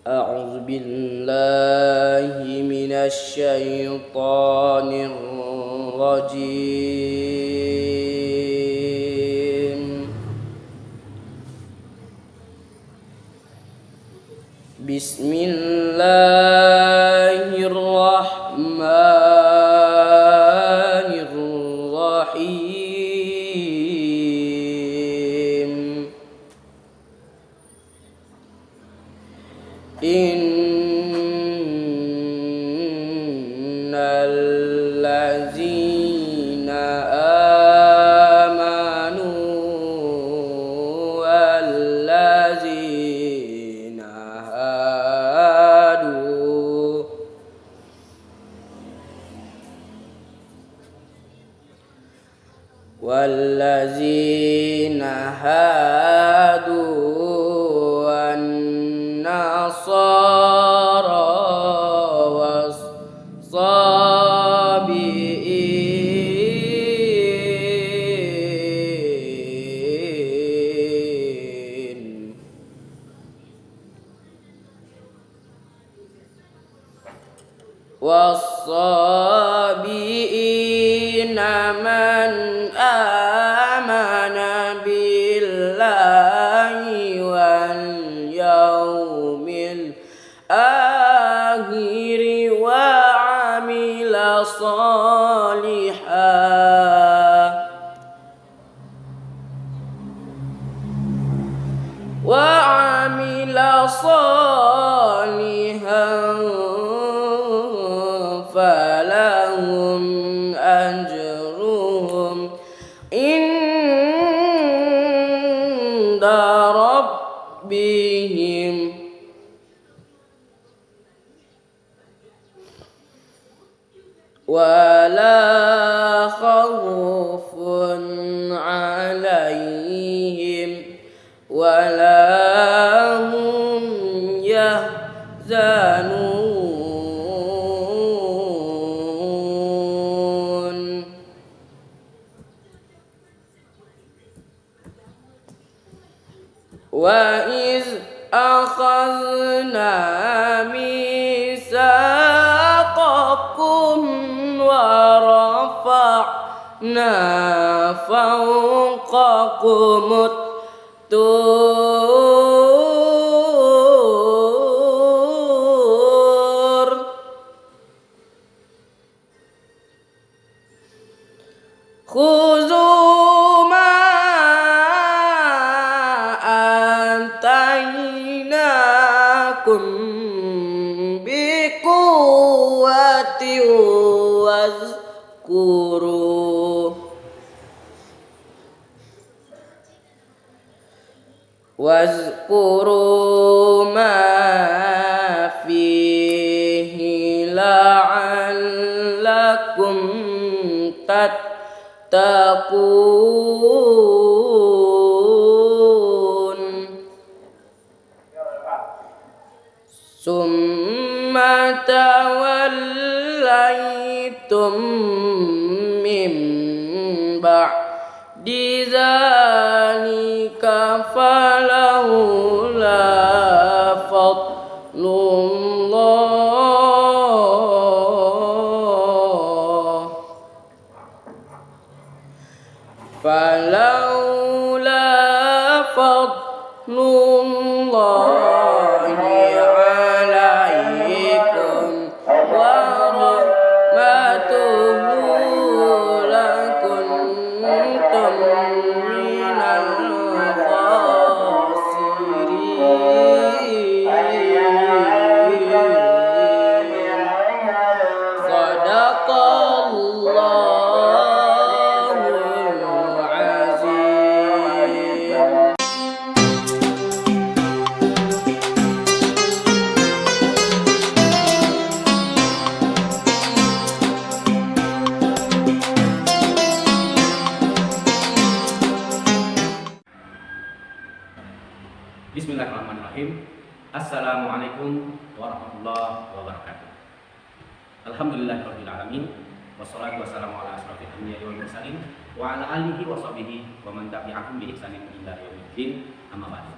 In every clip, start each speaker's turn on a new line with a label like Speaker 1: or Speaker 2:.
Speaker 1: أعوذ بالله من الشيطان الرجيم. بسم الله الرحمن الرحيم. إن الذين آمنوا والذين هادوا والنصارى والصابئين من آمن بالله واليوم الآخر وعمل صالحا فلهم أجرهم عند ربهم ولا خوف عليهم ولا هم يحزنون. وإذ أخذنا ميثاقكم ورفعنا فوقكم الطور خذوا ما آتيناكم بقوة واذكروا ما فيه لعلكم تتقون. ثم توليتم من بعد ذلك فلولا فضل الله عليكم ورحمته لكنتم من الخاسرين. صدق الله العظيم.
Speaker 2: Bismillahirrahmanirrahim. Assalamualaikum warahmatullahi wabarakatuh. Alhamdulillahirabbil alamin. Wassalatu wassalamu ala asyrofil anbiya'i wal mursalin wa ala alihi wa sahbihi wa man tabi'ahum bi ihsanin ila yaumiddin. Amma ba'du.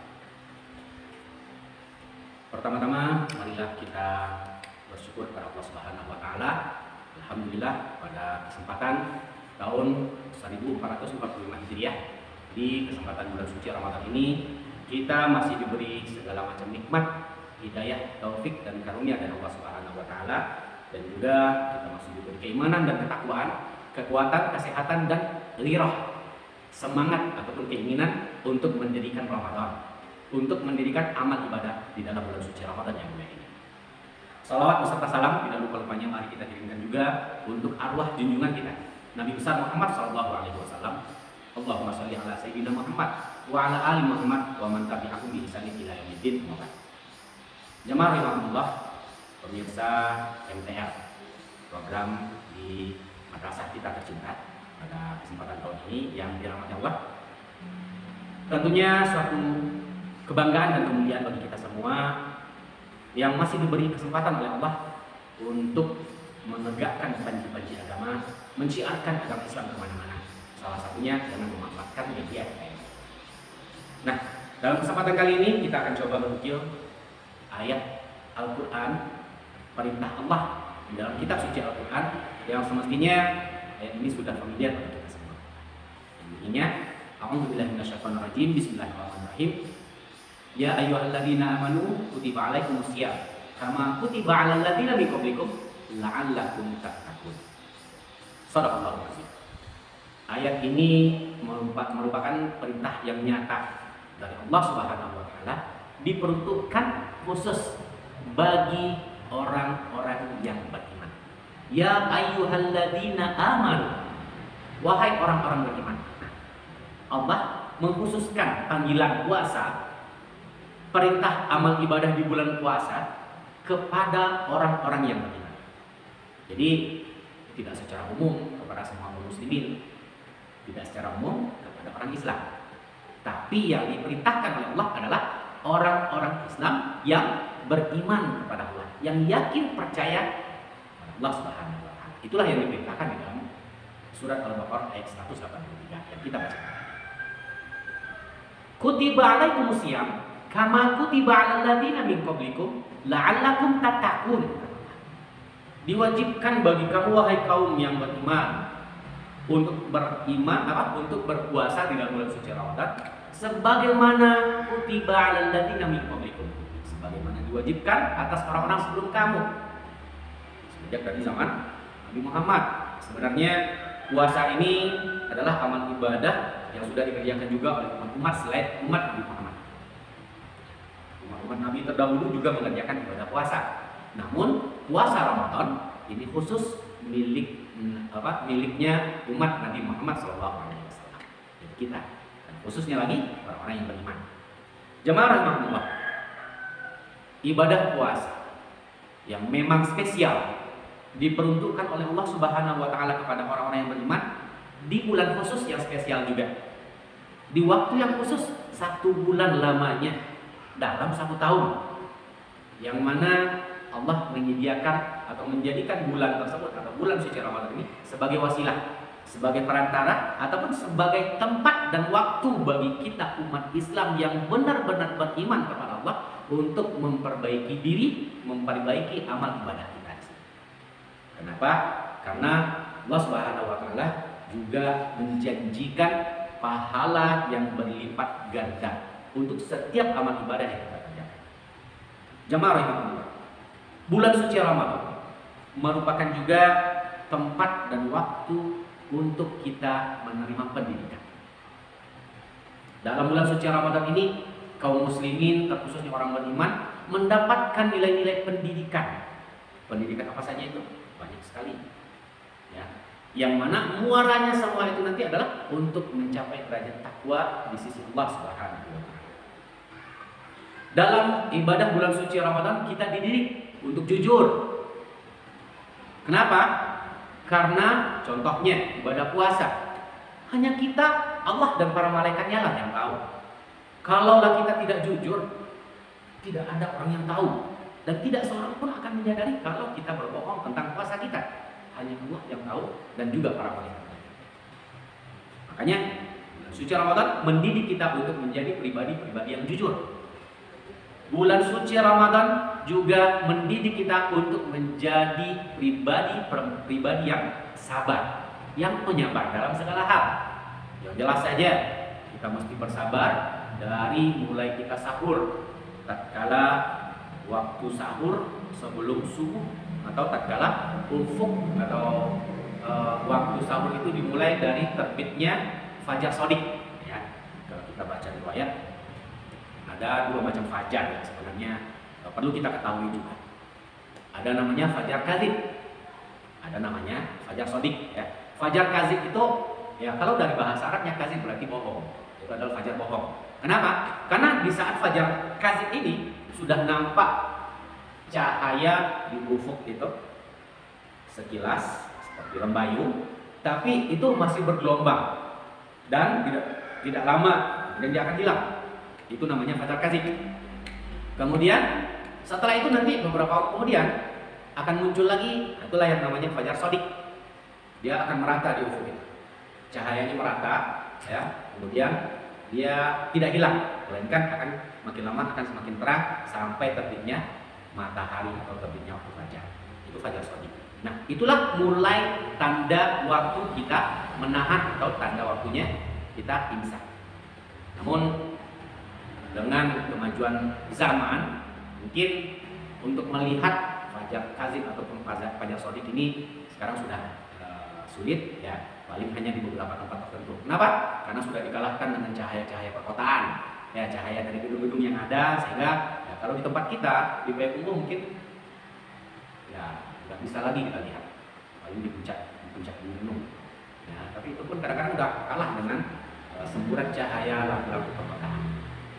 Speaker 2: Pertama-tama marilah kita bersyukur kepada Allah Subhanahu wa taala. Alhamdulillah pada kesempatan tahun 1445 Hijriah di kesempatan bulan suci Ramadan ini kita masih diberi segala macam nikmat, hidayah, taufik dan karunia dari Allah Subhanahu wa taala, dan juga kita masih diberi keimanan dan ketakwaan, kekuatan, kesehatan dan ghirah, semangat ataupun keinginan untuk mendirikan Ramadan, untuk mendirikan amal ibadah di dalam bulan suci Ramadan yang mulia ini. Salawat beserta salam tidak lupa-lupanya mari kita kirimkan juga untuk arwah junjungan kita Nabi besar Muhammad SAW. Allahumma sholli ala sayyidina Muhammad wa ala ali Muhammad wa man tabi'ahum bi ihsan ila yaumil din. Jamaah rahimakumullah, pemirsa MTR, program di madrasah kita tercinta pada kesempatan tahun ini yang dirahmati Allah. Tentunya suatu kebanggaan dan kemuliaan bagi kita semua yang masih diberi kesempatan oleh Allah untuk menegakkan panji-panji agama, menciarkan agama Islam kemana-mana. Salah satunya dengan memanfaatkan media FM. Nah, dalam kesempatan kali ini kita akan coba menukil ayat Al-Quran, perintah Allah di dalam kitab suci Al-Quran yang semestinya ayat ini sudah familiar bagi kita semua. Intinya, a'udzubillahi minasyaitonir rajim, bismillahirrahmanirrahim. Ya ayyuhalladzina amanu kutiba alaikumusiyam kama kutiba alal ladzina min qablikum la'allakum tattaqun. Shadaqallahu azim. Ayat ini merupakan perintah yang nyata dari Allah Subhanahu wa taala, diperuntukkan khusus bagi orang-orang yang beriman. Ya ayyuhalladzina amanu, wahai orang-orang beriman. Allah mengkhususkan panggilan puasa, perintah amal ibadah di bulan puasa kepada orang-orang yang beriman. Jadi tidak secara umum kepada semua muslimin, tidak secara umum kepada orang Islam. Tapi yang diperintahkan oleh Allah adalah orang-orang Islam yang beriman kepada Allah, yang yakin percaya kepada Allah Subhanahu wa taala. Itulah yang diperintahkan di dalam surat Al-Baqarah ayat 183 yang kita baca. Kutiba alaikumusiyam kama kutiba alal ladzina min qablikum la'allakum tattaqun. Diwajibkan bagi kamu wahai kaum yang beriman untuk berpuasa di dalam bulan suci Ramadan sebagaimana kutiba alal ladzina min qablikum, sebagaimana diwajibkan atas orang-orang sebelum kamu sejak dari zaman Nabi Muhammad. Sebenarnya puasa ini adalah amal ibadah yang sudah dikerjakan juga oleh umat selain umat Nabi Muhammad. Umat Nabi terdahulu juga mengerjakan ibadah puasa. Namun puasa Ramadan ini khusus miliknya umat Nabi Muhammad SAW. Jadi kita, dan khususnya lagi orang-orang yang beriman. Jemaah rahmatullah, ibadah puasa yang memang spesial diperuntukkan oleh Allah Subhanahu wa taala kepada orang-orang yang beriman di bulan khusus yang spesial juga. Di waktu yang khusus 1 bulan lamanya dalam 1 tahun, yang mana Allah menyediakan atau menjadikan bulan tersebut atau bulan suci Ramadan ini sebagai wasilah, sebagai perantara ataupun sebagai tempat dan waktu bagi kita umat Islam yang benar-benar beriman kepada Allah untuk memperbaiki diri, memperbaiki amal ibadah kita. Kenapa? Karena Allah Subhanahu wa taala juga menjanjikan pahala yang berlipat ganda untuk setiap amal ibadah yang kita kerjakan. Jamaah rahimahullah, bulan suci Ramadan merupakan juga tempat dan waktu untuk kita menerima pendidikan. Dalam bulan suci Ramadan ini, kaum muslimin terkhususnya orang beriman mendapatkan nilai-nilai pendidikan. Pendidikan apa saja itu? Banyak sekali. Ya. Yang mana muaranya semua itu nanti adalah untuk mencapai derajat takwa di sisi Allah Subhanahu wa taala. Dalam ibadah bulan suci Ramadan kita dididik untuk jujur. Kenapa? Karena contohnya ibadah puasa, hanya kita, Allah dan para malaikatnya lah yang tahu. Kalaulah kita tidak jujur, tidak ada orang yang tahu, dan tidak seorang pun akan menyadari kalau kita berbohong tentang puasa kita. Hanya Allah yang tahu dan juga para malaikat. Makanya bulan suci Ramadan mendidik kita untuk menjadi pribadi-pribadi yang jujur. bulan suci Ramadan juga mendidik kita untuk menjadi pribadi yang sabar, yang penyabar dalam segala hal. Yang jelas saja kita mesti bersabar dari mulai kita sahur, tatkala waktu sahur sebelum subuh, atau tatkala ufuk atau waktu sahur itu dimulai dari terbitnya fajar sodik. Ya, kalau kita baca riwayat ada 2 macam fajar yang sebenarnya perlu kita ketahui juga. Ada namanya fajar kadzib, ada namanya fajar sodik. Ya, fajar kadzib itu ya kalau dari bahasa Arabnya kadzib berarti bohong. Itu adalah fajar bohong. Kenapa? Karena di saat fajar kadzib ini sudah nampak cahaya di ufuk itu sekilas seperti lembayung, tapi itu masih bergelombang dan tidak lama dan dia akan hilang. Itu namanya fajar kadzib. Kemudian setelah itu nanti beberapa waktu kemudian akan muncul lagi, itulah yang namanya fajar sodik. Dia akan merata di ufuk itu, cahayanya merata, ya. Kemudian dia tidak hilang, melainkan akan makin lama akan semakin terang sampai terbitnya matahari atau terbitnya waktu fajar. Itu fajar sodik. Nah, itulah mulai tanda waktu kita menahan atau tanda waktunya kita imsak. Namun dengan kemajuan zaman, mungkin untuk melihat fajar kadzib ataupun fajar sodik ini sekarang sudah sulit, ya, paling hanya di beberapa tempat tertentu. Kenapa? Karena sudah dikalahkan dengan cahaya-cahaya perkotaan, ya, cahaya dari gedung-gedung yang ada, sehingga ya, kalau di tempat kita di Payakumbuh mungkin ya nggak bisa lagi kita lihat, paling di puncak gunung. Ya, tapi itu pun kadang-kadang udah kalah dengan semburan cahaya lampu-lampu perkotaan.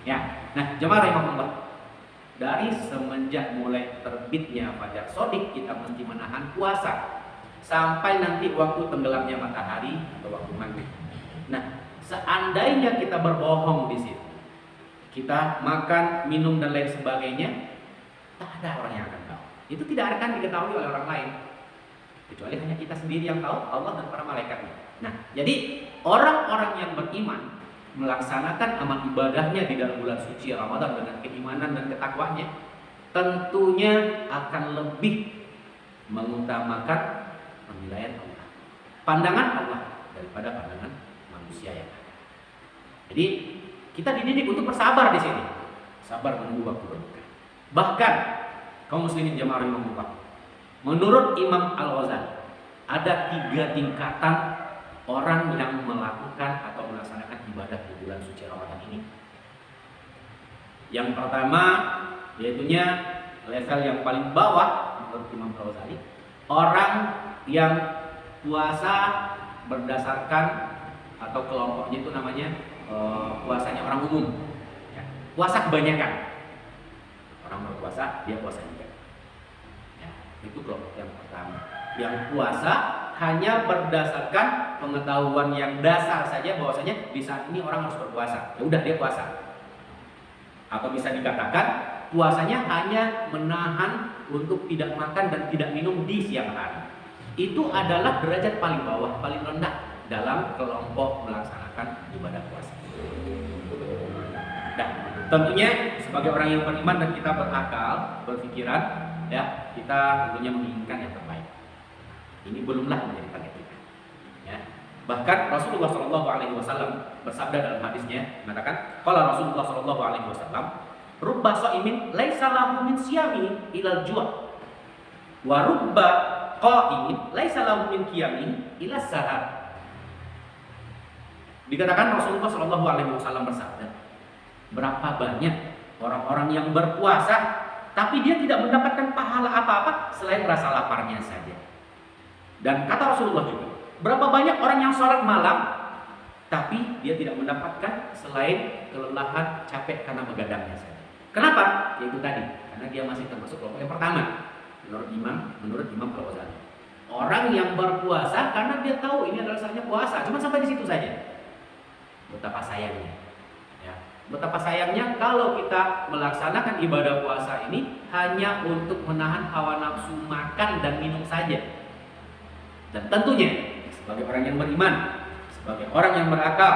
Speaker 2: Ya, nah jemaah rahimahullah, dari semenjak mulai terbitnya fajar sodik kita mesti menahan puasa sampai nanti waktu tenggelamnya matahari atau waktu maghrib. Nah, seandainya kita berbohong di situ, kita makan, minum dan lain sebagainya, tak ada orang yang akan tahu. Itu tidak akan diketahui oleh orang lain, kecuali hanya kita sendiri yang tahu, Allah dan para malaikatnya. Nah, jadi orang-orang yang beriman melaksanakan amal ibadahnya di dalam bulan suci Ramadan dengan keimanan dan ketakwaannya, tentunya akan lebih mengutamakan penilaian Allah, pandangan Allah daripada pandangan manusia yang ada. Jadi kita dididik untuk bersabar di sini, sabar menunggu waktu berbuka. Bahkan kaum muslimin jamaah rahimahullah, menurut Imam Al-Ghazali ada 3 tingkatan orang yang melakukan atau melaksanakan ibadah di bulan suci Ramadan ini. Yang pertama, yaitunya level yang paling bawah menurut Imam Al-Ghazali, orang yang puasa berdasarkan atau kelompoknya itu namanya puasanya orang umum, ya. Puasa kebanyakan, orang berpuasa dia puasa juga, ya. Itu kelompok yang pertama, yang puasa hanya berdasarkan pengetahuan yang dasar saja, bahwasanya di saat ini orang harus berpuasa, ya udah dia puasa. Atau bisa dikatakan puasanya hanya menahan untuk tidak makan dan tidak minum di siang hari. Itu adalah derajat paling bawah, paling rendah dalam kelompok melaksanakan ibadah puasa. Nah, tentunya sebagai orang yang beriman dan kita berakal, berpikiran, ya, kita tentunya menginginkan yang terbaik. Ini belumlah menjadi target kita. Ya. Bahkan Rasulullah SAW bersabda dalam hadisnya, mengatakan, qala Rasulullah SAW, rubba sha'imin laisa lahu min siyami ilal ju', wa rubba qa'imin laisa lahu min qiyami ila sahar. Dikatakan Rasulullah SAW bersabda, berapa banyak orang-orang yang berpuasa tapi dia tidak mendapatkan pahala apa-apa selain rasa laparnya saja. Dan kata Rasulullah juga, berapa banyak orang yang sholat malam tapi dia tidak mendapatkan selain kelelahan, capek karena begadangnya saja. Kenapa? Yaitu tadi, karena dia masih termasuk kelompok yang pertama menurut Imam Al-Ghazali. Orang yang berpuasa karena dia tahu ini adalah saatnya puasa, cuma sampai di situ saja. Betapa sayangnya, ya. Betapa sayangnya kalau kita melaksanakan ibadah puasa ini hanya untuk menahan hawa nafsu makan dan minum saja. Dan tentunya sebagai orang yang beriman, sebagai orang yang berakal,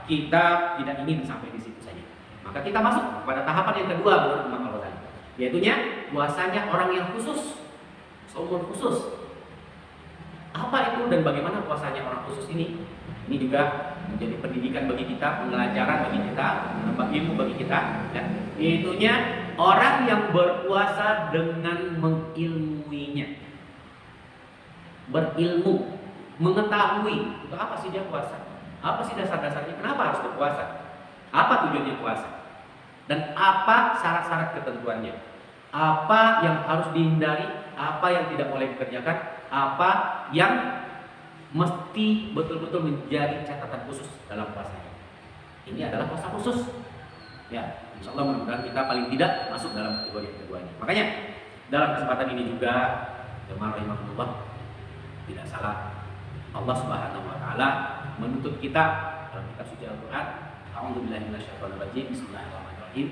Speaker 2: kita tidak ingin sampai di situ saja. Maka kita masuk pada tahapan yang kedua menurut Imam Al-Ghazali. Yaitunya puasanya orang yang khusus, saum khusus. Apa itu dan bagaimana puasanya orang khusus ini? Ini juga menjadi pendidikan bagi kita, pembelajaran bagi kita, menambah ilmu bagi kita. Ya. Itunya orang yang berpuasa dengan mengilmuinya, berilmu, mengetahui itu apa sih dia puasa, apa sih dasar-dasarnya, kenapa harus berpuasa, apa tujuannya puasa, dan apa syarat-syarat ketentuannya, apa yang harus dihindari, apa yang tidak boleh dikerjakan, apa yang mesti betul-betul menjadi catatan khusus dalam puasanya. Ini adalah puasa khusus. Ya, insya Allah mudah-mudahan kita paling tidak masuk dalam kategori keduanya. Makanya dalam kesempatan ini juga, jemaah rahimahullah, tidak salah Allah Subhanahu wa taala menuntut kita dalam kitab suci Al-Qur'an, a'udzubillahi minasyaitonir rajim, bismillahirrahmanirrahim.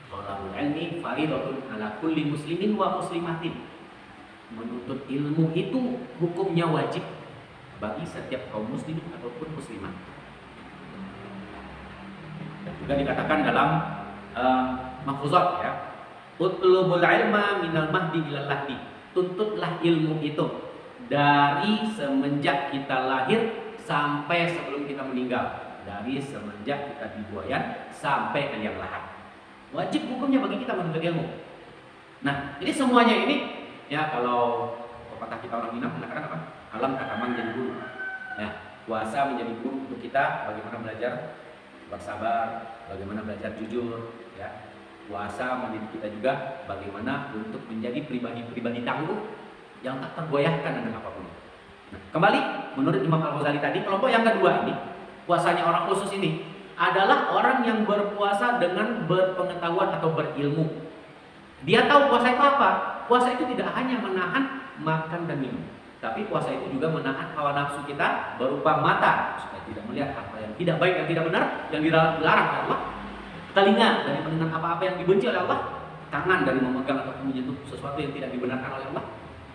Speaker 2: Thalabul ilmi fardhatun 'ala kulli muslimin wa muslimatin. Menuntut ilmu itu hukumnya wajib bagi setiap kaum muslimin ataupun muslimah. Dan juga dikatakan dalam mahfuzat ya, utlubul ilma minal mahdi ilal lahdi. Tuntutlah ilmu itu dari semenjak kita lahir sampai sebelum kita meninggal, dari semenjak kita dibuayan sampai ke liang lahat. Wajib hukumnya bagi kita menuntut ilmu. Nah, jadi semuanya ini ya, kalau pepatah kita orang Minang mengatakan apa? Alam katamang jadi guru. Ya, puasa menjadi guru untuk kita bagaimana belajar bersabar, bagaimana belajar jujur, ya. Puasa mendidik kita juga bagaimana untuk menjadi pribadi-pribadi tangguh yang tak tergoyahkan dengan apapun. Nah, kembali menurut Imam Al-Ghazali tadi, kelompok yang kedua ini, puasanya orang khusus ini adalah orang yang berpuasa dengan berpengetahuan atau berilmu. Dia tahu puasa itu apa. Puasa itu tidak hanya menahan makan dan minum, tapi puasa itu juga menahan hawa nafsu kita berupa mata supaya tidak melihat apa yang tidak baik dan tidak benar yang dilarang oleh Allah, telinga dari mendengar apa-apa yang dibenci oleh Allah, tangan dari memegang atau menyentuh sesuatu yang tidak dibenarkan oleh Allah,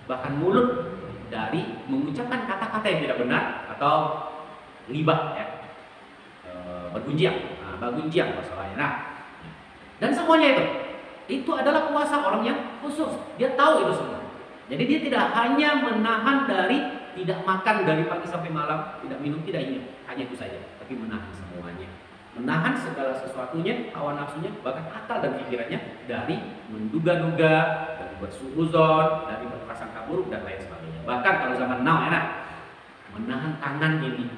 Speaker 2: bahkan mulut dari mengucapkan kata-kata yang tidak benar atau ghibah ya, bergunjiang masalahnya. Nah, dan semuanya itu adalah puasa orang yang khusus. Dia tahu itu semua. Jadi dia tidak hanya menahan dari tidak makan dari pagi sampai malam, tidak minum, tidak ini, hanya itu saja, tapi menahan semuanya. Menahan segala sesuatunya, hawa nafsunya, bahkan akal dan pikirannya dari menduga-duga, dari bersuuzon, dari berprasangka buruk dan lain sebagainya. Bahkan kalau zaman now enak, menahan tangan ini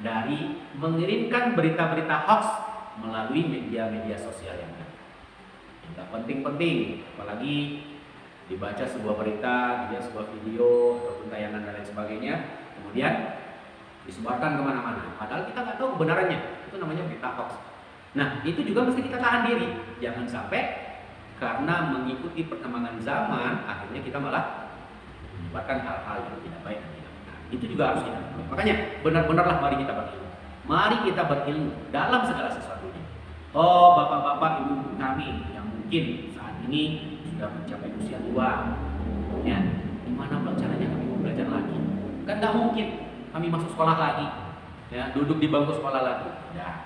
Speaker 2: dari mengirimkan berita-berita hoax melalui media-media sosial yang ada. Tidak penting-penting, apalagi dibaca sebuah berita, dilihat sebuah video ataupun tayangan dan lain sebagainya, kemudian disebarkan kemana-mana. Padahal kita nggak tahu kebenarannya, itu namanya berita hoax. Nah, itu juga mesti kita tahan diri, jangan sampai karena mengikuti perkembangan zaman, akhirnya kita malah menyebarkan hal-hal yang tidak baik dan tidak benar. Itu juga harus kita lakukan. Makanya benar-benarlah mari kita berilmu. Mari kita berilmu dalam segala sesuatunya. Oh, bapak-bapak, ibu kami yang mungkin saat ini sudah mencapai usia tua, ya, gimana caranya kami mau belajar lagi? Kan nggak mungkin kami masuk sekolah lagi, ya, duduk di bangku sekolah lagi. Ya,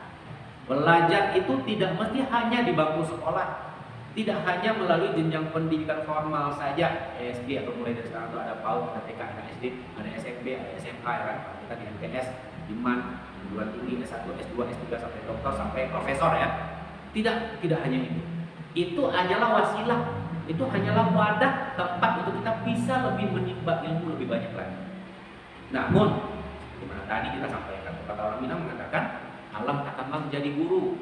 Speaker 2: belajar itu tidak mesti hanya di bangku sekolah, tidak hanya melalui jenjang pendidikan formal saja, SD atau mulai dari sekarang itu ada PAUD, ada TK, ada SD, ada SMP, ada SMK, ya kan? Kita di MTS, Diman, perguruan tinggi S1, S2, S3 sampai doktor sampai profesor ya. Tidak hanya itu. Itu hanyalah wasilah, itu hanyalah wadah tempat untuk kita bisa lebih menimba ilmu lebih banyak lagi. Namun, dimana tadi kita sampaikan, kata orang Minang mengatakan alam katamang jadi guru.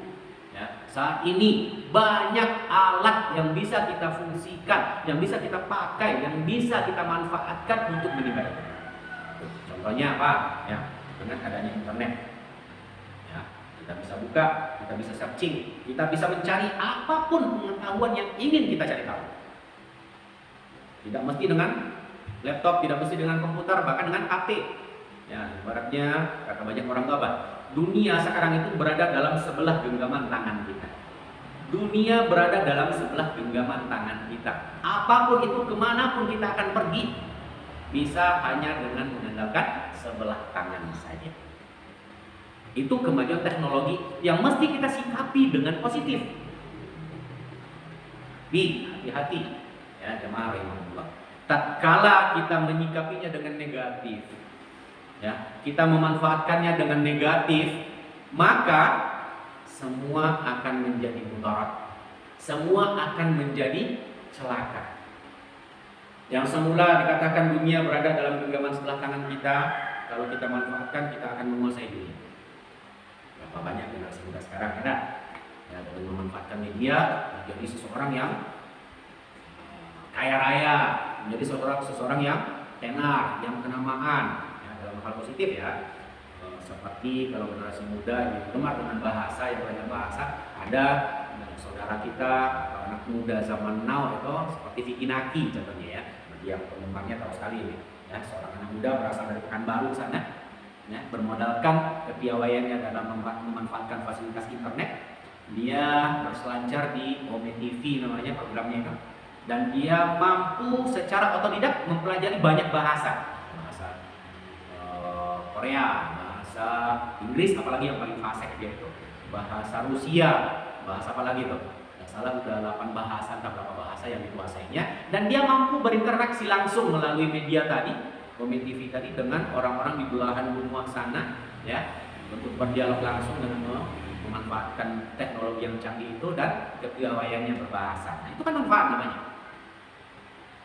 Speaker 2: Ya, saat ini banyak alat yang bisa kita fungsikan, yang bisa kita pakai, yang bisa kita manfaatkan untuk menimba ilmu. Contohnya apa? Ya, dengan adanya internet. Ya, kita bisa buka, kita bisa searching, kita bisa mencari apapun pengetahuan yang ingin kita cari tahu. Tidak mesti dengan laptop, tidak mesti dengan komputer, bahkan dengan HP. Ya, ibaratnya kata banyak orang tua, dunia sekarang itu berada dalam sebelah genggaman tangan kita. Dunia berada dalam sebelah genggaman tangan kita. Apapun itu, kemanapun kita akan pergi, bisa hanya dengan mengandalkan sebelah tangan saja. Itu kemajuan teknologi yang mesti kita sikapi dengan positif. Tapi hati-hati ya jemaah rahimahullah. Tatkala kita menyikapinya dengan negatif, ya, kita memanfaatkannya dengan negatif, maka semua akan menjadi mudarat. Semua akan menjadi celaka. Yang semula dikatakan dunia berada dalam genggaman sebelah kanan kita, kalau kita manfaatkan kita akan menguasai dunia. Berapa banyak generasi muda sekarang ada ya, dengan memanfaatkan media menjadi seseorang yang kaya raya, menjadi seseorang yang tenar, yang kenamaan ya, dalam hal positif ya. Seperti kalau generasi muda yang gemar dengan bahasa, yang banyak bahasa, ada saudara kita atau anak muda zaman now itu seperti Vicky Naki contohnya ya. Dia penggemarnya tahu sekali ini ya, seorang anak muda berasal dari Pekanbaru sana ya, bermodalkan kepiawaiannya dalam memanfaatkan fasilitas internet. Dia berselancar di Ome TV namanya programnya itu, dan dia mampu secara otodidak mempelajari banyak bahasa Korea, bahasa Inggris, apalagi yang paling fasih dia itu bahasa Rusia, bahasa apa lagi tuh? Nggak salah udah 8 bahasa atau berapa bahasa yang dikuasainya, dan dia mampu berinteraksi langsung melalui media tadi, Ome TV tadi, dengan orang-orang di belahan benua sana ya, untuk berdialog langsung dengan memanfaatkan teknologi yang canggih itu dan kepiawaiannya berbahasa. Nah, itu kan manfaat namanya.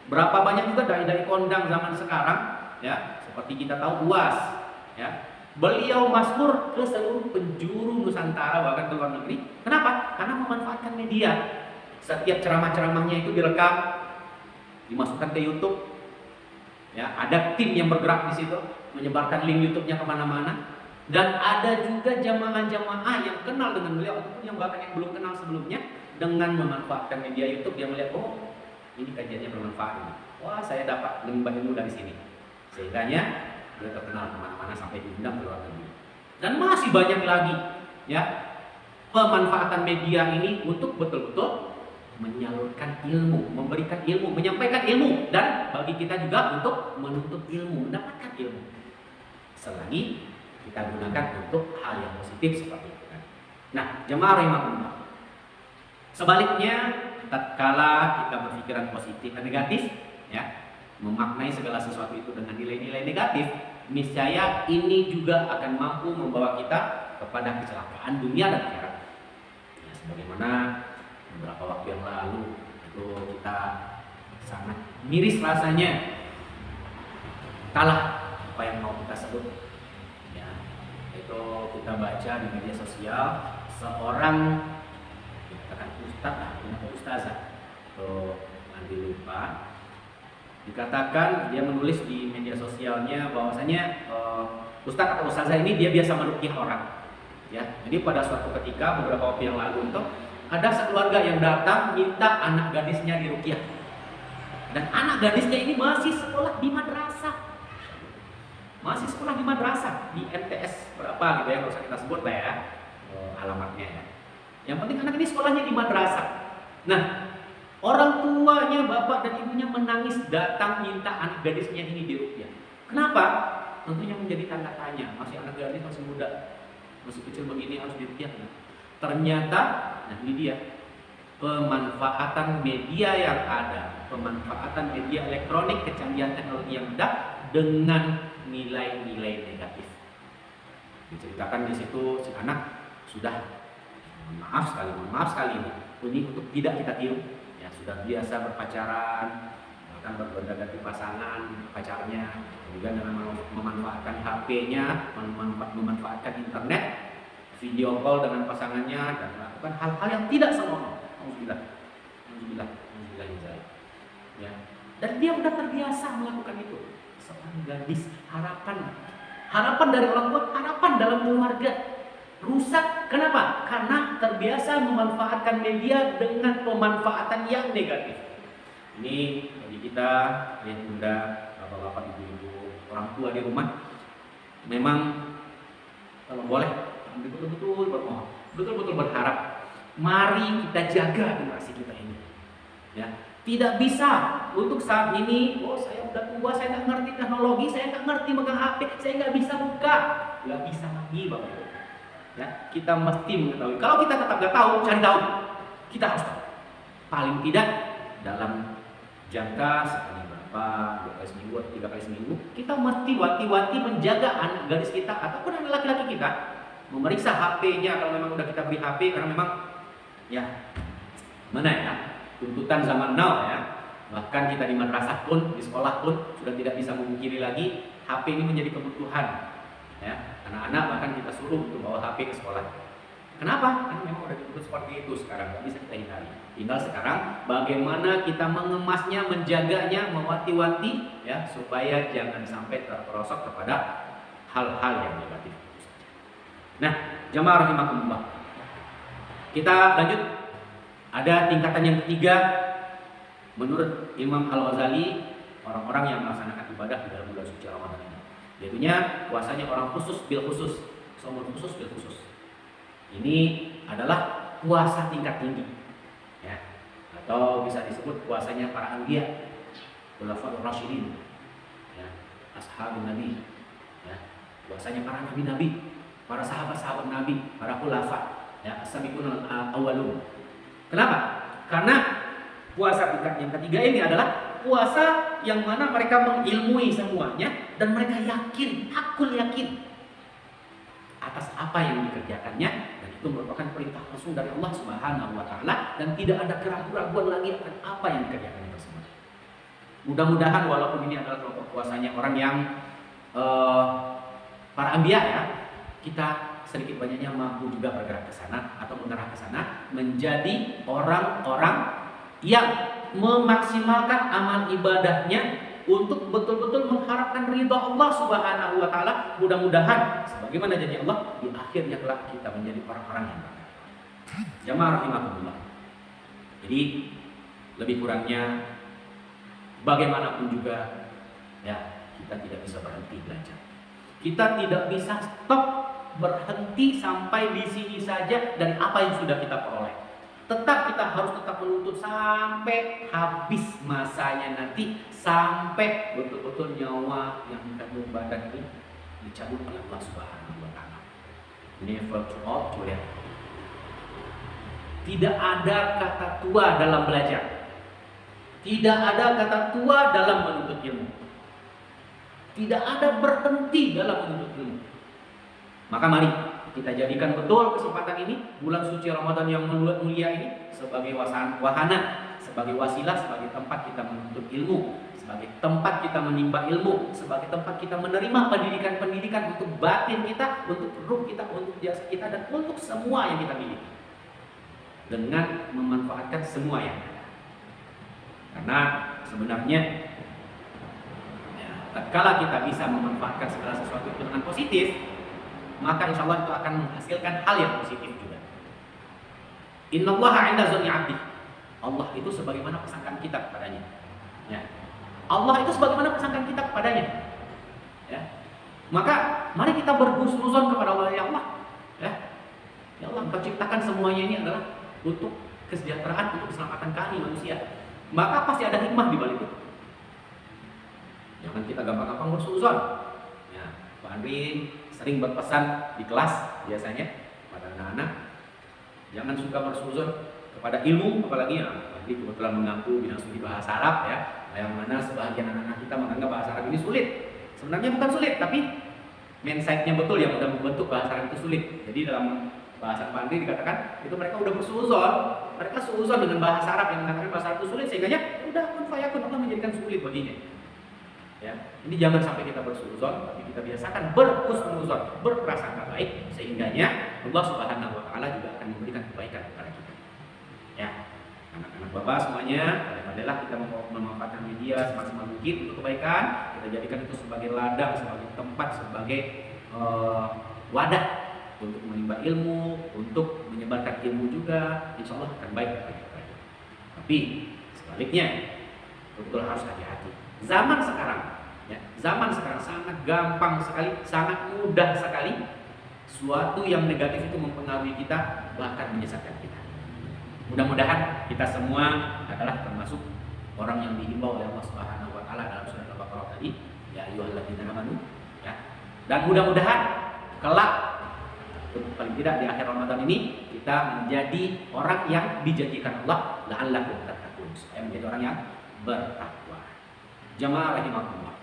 Speaker 2: Berapa banyak juga dai-dai kondang zaman sekarang ya, seperti kita tahu UAS ya. Beliau masmur ke seluruh penjuru Nusantara bahkan ke luar negeri. Kenapa? Karena memanfaatkan media. Setiap ceramah-ceramahnya itu direkam, dimasukkan ke YouTube. Ya, ada tim yang bergerak di situ, menyebarkan link YouTube-nya kemana-mana. Dan ada juga jamaah-jamaah yang kenal dengan beliau ataupun yang bahkan yang belum kenal sebelumnya, dengan memanfaatkan media YouTube dia melihat, oh ini kajiannya bermanfaat ini. Wah, saya dapat menimba ilmu dari sini. Sehingganya dia terkenal kemana-mana sampai diundang ke luar negeri. Dan masih banyak lagi ya pemanfaatan media ini untuk betul-betul menyalurkan ilmu, memberikan ilmu, menyampaikan ilmu, dan bagi kita juga untuk menuntut ilmu, mendapatkan ilmu. Selagi kita gunakan untuk hal yang positif seperti itu. Nah, jemaah rahimahullah. Sebaliknya, tatkala kita berpikiran positif dan negatif, ya, memaknai segala sesuatu itu dengan nilai-nilai negatif, niscaya ini juga akan mampu membawa kita kepada kecelakaan dunia dan akhirat. Ya, sebagaimana beberapa waktu yang lalu itu kita sangat miris rasanya kalah apa yang mau kita sebut. Ya, itu kita baca di media sosial seorang dikatakan ustadz atau ustazah, atau nanti lupa. Dikatakan dia menulis di media sosialnya bahwasanya ustadz atau ustazah ini dia biasa meruqyah orang. Ya, jadi pada suatu ketika beberapa waktu yang lalu itu ada sekeluarga yang datang minta anak gadisnya diruqyah. Dan anak gadisnya ini masih sekolah di madrasah. Masih sekolah di madrasah di MTS berapa gitu ya, nggak usah kita sebut lah ya alamatnya ya. Yang penting anak ini sekolahnya di madrasah. Nah, orang tuanya, bapak dan ibunya menangis datang minta anak gadisnya ini diruqyah. Kenapa? Tentunya menjadi tanda tanya. Masih anak gadis, masih muda, masih kecil begini harus diruqyah. Ternyata, nah ini dia pemanfaatan media yang ada, pemanfaatan media elektronik, kecanggihan teknologi yang ada dengan nilai-nilai negatif. Diceritakan di situ si anak sudah mohon maaf sekali ini untuk tidak kita tiru. Sudah biasa berpacaran, bahkan berganti pasangan pacarnya, juga dengan memanfaatkan HP-nya, memanfaatkan internet, video call dengan pasangannya, dan melakukan hal-hal yang tidak senonoh. Alhamdulillah. Ya. Dan dia sudah terbiasa melakukan itu. Seorang gadis, harapan dari orang tua, harapan dalam keluarga rusak. Kenapa? Karena terbiasa memanfaatkan media dengan pemanfaatan yang negatif. Ini bagi kita yang bunda, bapak-bapak, ibu-ibu, orang tua di rumah, memang kalau boleh betul-betul bermohon, betul-betul berharap, mari kita jaga generasi kita ini. Ya, tidak bisa untuk saat ini, oh saya udah tua, saya nggak ngerti teknologi, saya nggak ngerti megang HP, saya nggak bisa buka, nggak bisa lagi bapak. Ya, kita mesti mengetahui. Kalau kita tetap nggak tahu, cari tahu. Kita harus tahu. paling tidak dalam jangka sekali berapa, 2 kali seminggu atau 3 kali seminggu, kita mesti wanti-wanti menjaga anak gadis kita ataupun anak laki-laki kita, memeriksa HP-nya kalau memang udah kita beli HP, karena memang ya mana ya, tuntutan zaman now ya, bahkan kita di madrasah pun, di sekolah pun sudah tidak bisa memungkiri lagi HP ini menjadi kebutuhan ya. Anak-anak bahkan kita suruh untuk bawa HP ke sekolah. Kenapa? Karena memang udah dituntut seperti itu sekarang, nggak bisa kita hindari. Tinggal sekarang bagaimana kita mengemasnya, menjaganya, mewanti-wanti ya, supaya jangan sampai terperosok kepada hal-hal yang negatif. Nah, jamaah rahimakumullah, kita lanjut. Ada tingkatan yang ketiga menurut Imam Al-Ghazali, orang-orang yang melaksanakan ibadah di dalam bulan suci Ramadan ini, yaitunya puasanya orang khusus bil khusus, saumul khusus bil khusus. Ini adalah puasa tingkat tinggi ya, atau bisa disebut puasanya para anbiya, khulafaur rasyidin ya, ashabun nabi ya, puasanya para nabi-nabi, para sahabat-sahabat nabi, para khulafa ya, as-sabiqun al-awwalun. Kenapa? Karena puasa tingkat yang ketiga ini adalah puasa yang mana mereka mengilmui semuanya dan mereka yakin, hakul yakin atas apa yang dikerjakannya, dan itu merupakan perintah langsung dari Allah Subhanahu wa taala dan tidak ada keraguan-keraguan lagi akan apa yang dikerjakannya tersebut. Mudah-mudahan walaupun ini adalah kelompok puasanya orang yang para anbiya ya, kita sedikit banyaknya mampu juga bergerak ke sana atau mengarah ke sana, menjadi orang-orang yang memaksimalkan amal ibadahnya untuk betul-betul mengharapkan ridha Allah Subhanahu wa taala. Mudah-mudahan sebagaimana janji Allah, di akhirnya kelak kita menjadi orang-orang yang berkah. Jamaah rahimakumullah. Jadi lebih kurangnya bagaimanapun juga ya, kita tidak bisa berhenti belajar. Kita tidak bisa stop berhenti sampai di sini saja dari apa yang sudah kita peroleh. Tetap kita harus tetap menuntut sampai habis masanya nanti, sampai betul-betul nyawa yang mengandung badan ini dicabut oleh Allah Subhanahu wa taala. Never too old to learn. Tidak ada kata tua dalam belajar. Tidak ada kata tua dalam menuntut ilmu. Tidak ada berhenti dalam menuntut ilmu. Maka mari kita jadikan betul kesempatan ini, bulan suci Ramadan yang mulia ini, sebagai wahana, sebagai wasilah, sebagai tempat kita menuntut ilmu, sebagai tempat kita menimba ilmu, sebagai tempat kita menerima pendidikan-pendidikan untuk batin kita, untuk ruh kita, untuk jasa kita, dan untuk semua yang kita miliki, dengan memanfaatkan semua yang ada. Karena sebenarnya ya, tatkala kita bisa memanfaatkan segala sesuatu itu dengan positif, maka insya Allah itu akan menghasilkan hal yang positif juga. Innallaha 'inda dzanni 'abdi. Allah itu sebagaimana persangkaan kita kepadanya. Ya. Allah itu sebagaimana persangkaan kita kepadanya. Ya. Maka mari kita berhusnuzon kepada Allah, ya Allah. Ya. Ya Allah, Engkau ciptakan semuanya ini adalah untuk kesejahteraan, untuk keselamatan kami manusia. Maka pasti ada hikmah di balik itu. Jangan kita gampang-gampang berhusnuzon. Ya, Pak Andri sering berpesan di kelas biasanya pada anak-anak, jangan suka berhusnuzon kepada ilmu, apalagi ya nanti kebetulan mengaku bidang studi bahasa Arab ya, yang mana sebagian anak-anak kita menganggap bahasa Arab ini sulit. Sebenarnya bukan sulit, tapi mindset-nya betul yang udah membentuk bahasa Arab itu sulit. Jadi dalam bahasa Pandai dikatakan itu mereka udah bersuzon, mereka suzon dengan bahasa Arab yang mengatakan bahasa Arab itu sulit, sehingga udah kun fayakun, Allah menjadikan sulit baginya. Ya, ini jangan sampai kita bersuzon, tapi kita biasakan berhusnuzon, berprasangka baik, sehingganya Allah Subhanahu wa taala juga akan memberikan kebaikan kepada kita. Ya, anak-anak Bapak semuanya, adalah kita memanfaatkan media semaksimal mungkin untuk kebaikan. Kita jadikan itu sebagai ladang, sebagai tempat, sebagai wadah untuk menimba ilmu, untuk menyebarkan ilmu juga. Insya Allah akan baik bagi kita. Tapi sebaliknya, betul harus hati-hati. Zaman sekarang sangat gampang sekali, sangat mudah sekali suatu yang negatif itu mempengaruhi kita, bahkan menyesatkan kita. Mudah-mudahan kita semua adalah termasuk orang yang dihimbau oleh Allah Subhanahu wa taala dalam surat Al-Baqarah tadi, ya ayyuhalladzina amanu, ya. Dan mudah-mudahan kelak paling tidak di akhir Ramadan ini kita menjadi orang yang dijanjikan Allah, la'allakum tattaqun, supaya menjadi orang yang bertakwa. Jamaah rahimakumullah.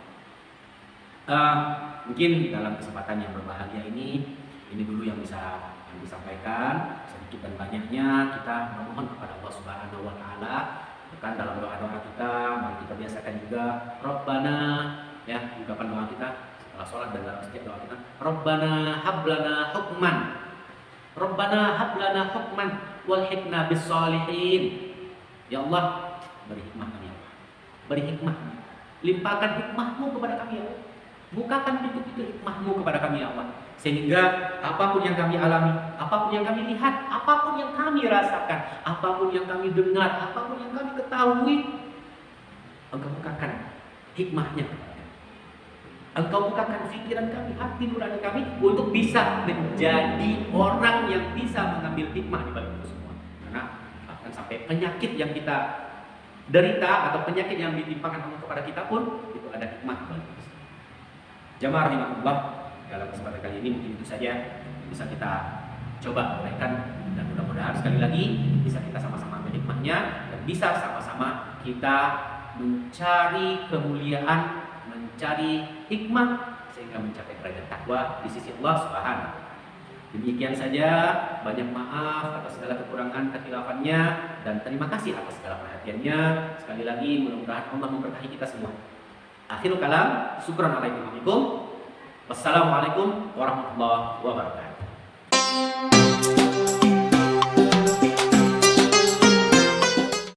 Speaker 2: Mungkin dalam kesempatan yang berbahagia ini dulu yang bisa kami sampaikan. Sedikit dan banyaknya kita memohon kepada Allah Subhanahu wa taala. Bahkan dalam doa-doa kita, mari kita biasakan juga Rabbana, ya, ungkapan doa kita setelah sholat dan dalam setiap doa kita, Rabbana hablana hukman, Rabbana hablana hukman walhiqna bis sholihin. Ya Allah, beri hikmah kami, ya Allah. Beri hikmah, limpahkan hikmahmu kepada kami, ya Allah. Bukakan pintu-pintu hikmahmu kepada kami, ya Allah, sehingga apapun yang kami alami, apapun yang kami lihat, apapun yang kami rasakan, apapun yang kami dengar, apapun yang kami ketahui, Engkau bukakan hikmahnya kepada kami. Engkau bukakan pikiran kami, hati nurani kami, untuk bisa menjadi orang yang bisa mengambil hikmah di balik itu semua. Karena akan sampai penyakit yang kita derita atau penyakit yang ditimpakan Allah kepada kita pun itu ada hikmah di balik itu. Jamaah rahimakumullah, dalam kesempatan kali ini mungkin itu saja bisa kita coba uraikan, dan mudah-mudahan sekali lagi bisa kita sama-sama ambil hikmahnya dan bisa sama-sama kita mencari kemuliaan, mencari hikmah sehingga mencapai derajat takwa di sisi Allah Subhanahu wa taala. Demikian saja, banyak maaf atas segala kekurangan, kekhilaafannya, dan terima kasih atas segala perhatiannya. Sekali lagi mudah-mudahan Allah memberkahi kita semua. Akhirul kalam, syukran. Wassalamualaikum warahmatullahi wabarakatuh.